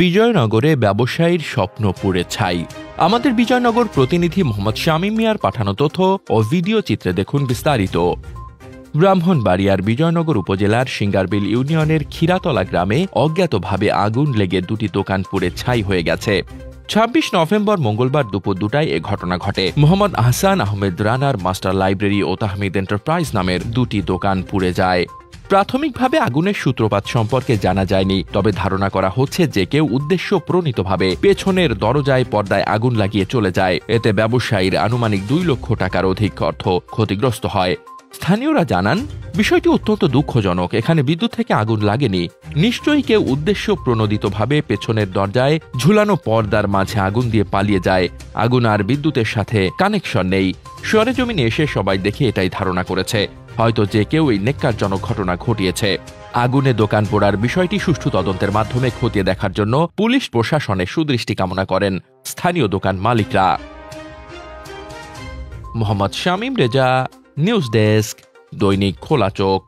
বিজয়নগরে ব্যবসায়ীর স্বপ্ন পুড়ে ছাই। আমাদের বিজয়নগর প্রতিনিধি মোহাম্মদ শামীম মিয়ার পাঠানো তথ্য ও ভিডিও চিত্রে দেখুন বিস্তারিত। ব্রাহ্মণবাড়িয়ার বিজয়নগর উপজেলার সিঙ্গারবিল ইউনিয়নের ক্ষীরাতলা গ্রামে অজ্ঞাতভাবে আগুন লেগে দুটি দোকান পুড়ে ছাই হয়ে গেছে। ২৬ নভেম্বর মঙ্গলবার দুপুর ২টায় এ ঘটনা ঘটে। মোহাম্মদ আহসান আহমেদ রানার মাস্টার লাইব্রেরি ও তাহমিদ এন্টারপ্রাইজ নামের দুটি দোকান পুড়ে যায়। প্রাথমিকভাবে আগুনের সূত্রপাত সম্পর্কে জানা যায়নি, তবে ধারণা করা হচ্ছে যে কেউ উদ্দেশ্য প্রণীতভাবে পেছনের দরজায় পর্দায় আগুন লাগিয়ে চলে যায়। এতে ব্যবসায়ীর আনুমানিক ২ লক্ষ টাকার অধিক অর্থ ক্ষতিগ্রস্ত হয়। স্থানীয়রা জানান, বিষয়টি অত্যন্ত দুঃখজনক। এখানে বিদ্যুৎ থেকে আগুন লাগেনি, নিশ্চয়ই কেউ উদ্দেশ্য প্রণোদিতভাবে পেছনের দরজায় ঝুলানো পর্দার মাঝে আগুন দিয়ে পালিয়ে যায়। আগুন আর বিদ্যুতের সাথে কানেকশন নেই। সরেজমিনে এসে সবাই দেখে এটাই ধারণা করেছে, হয়তো যে কেউ এই নেক্কারজনক ঘটনা ঘটিয়েছে। আগুনে দোকান পোড়ার বিষয়টি সুষ্ঠু তদন্তের মাধ্যমে খতিয়ে দেখার জন্য পুলিশ প্রশাসনের সুদৃষ্টি কামনা করেন স্থানীয় দোকান মালিকরা। মোহাম্মদ শামীম রেজা, নিউজ ডেস্ক, দৈনিক খোলা চোখ।